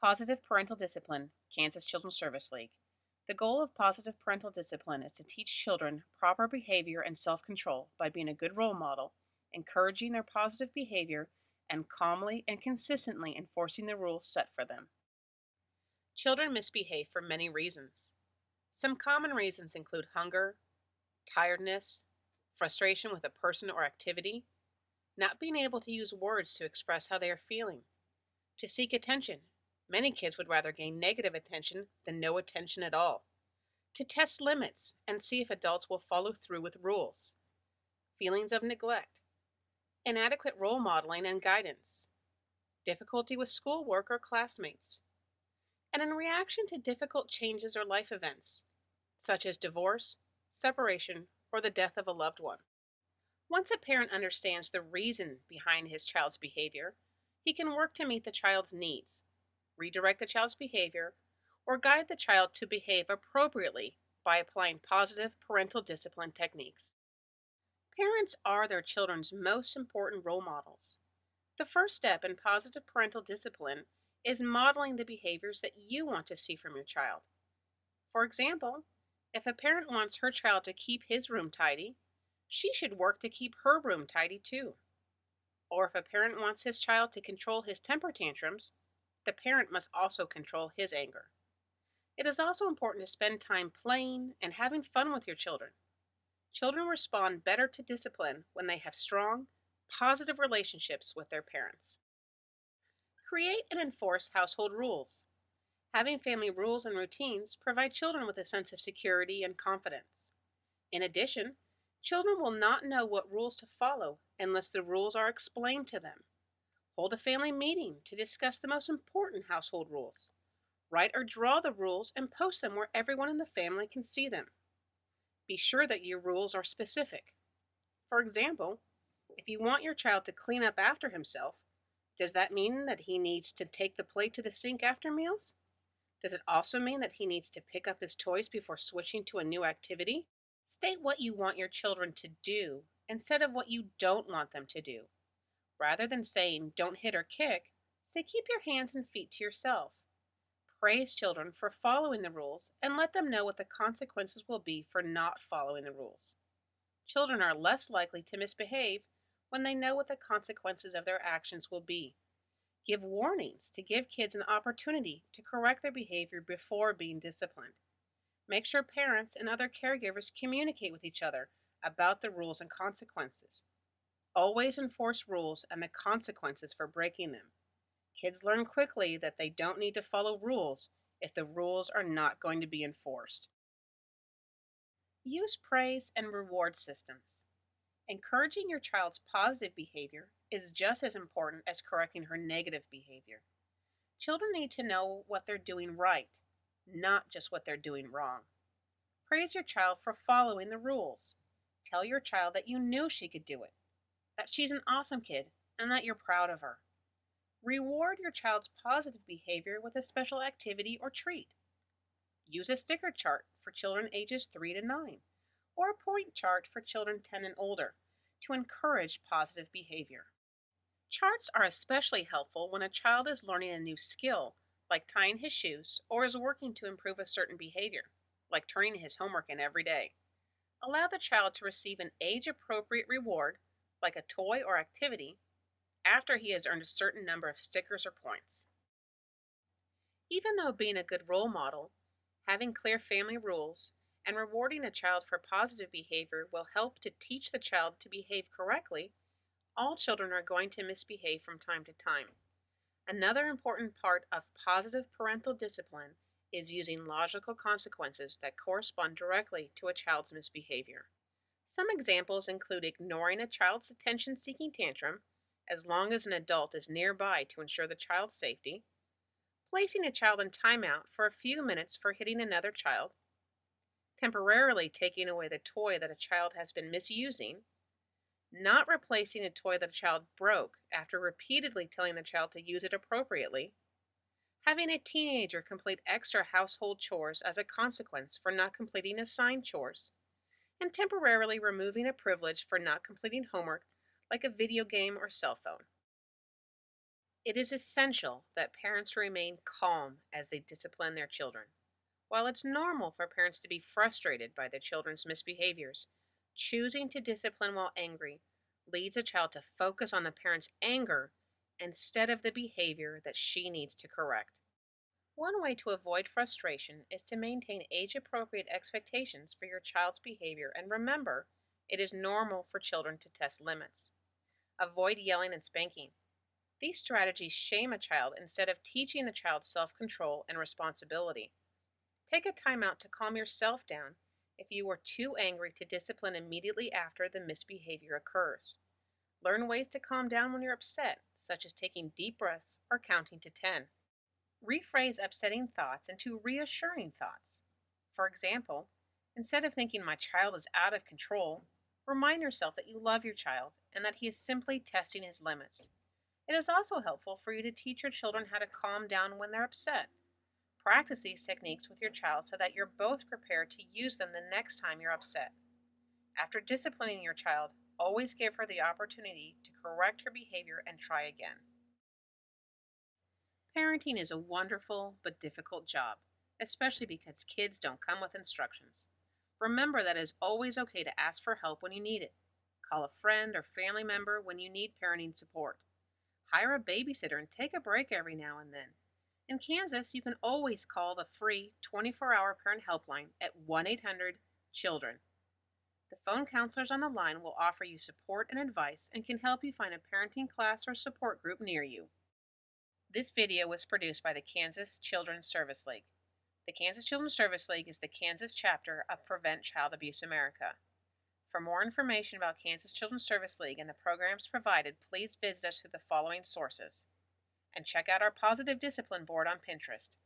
Positive Parental Discipline, Kansas Children's Service League. The goal of positive parental discipline is to teach children proper behavior and self control by being a good role model, encouraging their positive behavior, and calmly and consistently enforcing the rules set for them. Children misbehave for many reasons. Some common reasons include hunger, tiredness, frustration with a person or activity, not being able to use words to express how they are feeling, to seek attention. Many kids would rather gain negative attention than no attention at all. To test limits and see if adults will follow through with rules. Feelings of neglect. Inadequate role modeling and guidance. Difficulty with schoolwork or classmates. And in reaction to difficult changes or life events, such as divorce, separation, or the death of a loved one. Once a parent understands the reason behind his child's behavior, he can work to meet the child's needs, redirect the child's behavior, or guide the child to behave appropriately by applying positive parental discipline techniques. Parents are their children's most important role models. The first step in positive parental discipline is modeling the behaviors that you want to see from your child. For example, if a parent wants her child to keep his room tidy, she should work to keep her room tidy too. Or if a parent wants his child to control his temper tantrums, the parent must also control his anger. It is also important to spend time playing and having fun with your children. Children respond better to discipline when they have strong, positive relationships with their parents. Create and enforce household rules. Having family rules and routines provide children with a sense of security and confidence. In addition, children will not know what rules to follow unless the rules are explained to them. Hold a family meeting to discuss the most important household rules. Write or draw the rules and post them where everyone in the family can see them. Be sure that your rules are specific. For example, if you want your child to clean up after himself, does that mean that he needs to take the plate to the sink after meals? Does it also mean that he needs to pick up his toys before switching to a new activity? State what you want your children to do instead of what you don't want them to do. Rather than saying, "Don't hit or kick," say, "Keep your hands and feet to yourself." Praise children for following the rules and let them know what the consequences will be for not following the rules. Children are less likely to misbehave when they know what the consequences of their actions will be. Give warnings to give kids an opportunity to correct their behavior before being disciplined. Make sure parents and other caregivers communicate with each other about the rules and consequences. Always enforce rules and the consequences for breaking them. Kids learn quickly that they don't need to follow rules if the rules are not going to be enforced. Use praise and reward systems. Encouraging your child's positive behavior is just as important as correcting her negative behavior. Children need to know what they're doing right, not just what they're doing wrong. Praise your child for following the rules. Tell your child that you knew she could do it, that she's an awesome kid, and that you're proud of her. Reward your child's positive behavior with a special activity or treat. Use a sticker chart for children ages 3 to 9, or a point chart for children 10 and older, to encourage positive behavior. Charts are especially helpful when a child is learning a new skill, like tying his shoes, or is working to improve a certain behavior, like turning his homework in every day. Allow the child to receive an age-appropriate reward, like a toy or activity, after he has earned a certain number of stickers or points. Even though being a good role model, having clear family rules, and rewarding a child for positive behavior will help to teach the child to behave correctly, all children are going to misbehave from time to time. Another important part of positive parental discipline is using logical consequences that correspond directly to a child's misbehavior. Some examples include ignoring a child's attention-seeking tantrum as long as an adult is nearby to ensure the child's safety, placing a child in timeout for a few minutes for hitting another child, temporarily taking away the toy that a child has been misusing, not replacing a toy that a child broke after repeatedly telling the child to use it appropriately, having a teenager complete extra household chores as a consequence for not completing assigned chores, and temporarily removing a privilege for not completing homework like a video game or cell phone. It is essential that parents remain calm as they discipline their children. While it's normal for parents to be frustrated by their children's misbehaviors, choosing to discipline while angry leads a child to focus on the parent's anger instead of the behavior that she needs to correct. One way to avoid frustration is to maintain age appropriate expectations for your child's behavior and remember it is normal for children to test limits. Avoid yelling and spanking. These strategies shame a child instead of teaching the child self control and responsibility. Take a time out to calm yourself down if you were too angry to discipline immediately after the misbehavior occurs. Learn ways to calm down when you're upset, such as taking deep breaths or counting to 10. Rephrase upsetting thoughts into reassuring thoughts. For example, instead of thinking my child is out of control, remind yourself that you love your child and that he is simply testing his limits. It is also helpful for you to teach your children how to calm down when they're upset. Practice these techniques with your child so that you're both prepared to use them the next time you're upset. After disciplining your child, always give her the opportunity to correct her behavior and try again. Parenting is a wonderful but difficult job, especially because kids don't come with instructions. Remember that it is always okay to ask for help when you need it. Call a friend or family member when you need parenting support. Hire a babysitter and take a break every now and then. In Kansas, you can always call the free 24-hour Parent Helpline at 1-800-CHILDREN. The phone counselors on the line will offer you support and advice and can help you find a parenting class or support group near you. This video was produced by the Kansas Children's Service League. The Kansas Children's Service League is the Kansas chapter of Prevent Child Abuse America. For more information about Kansas Children's Service League and the programs provided, please visit us through the following sources. And check out our Positive Discipline board on Pinterest.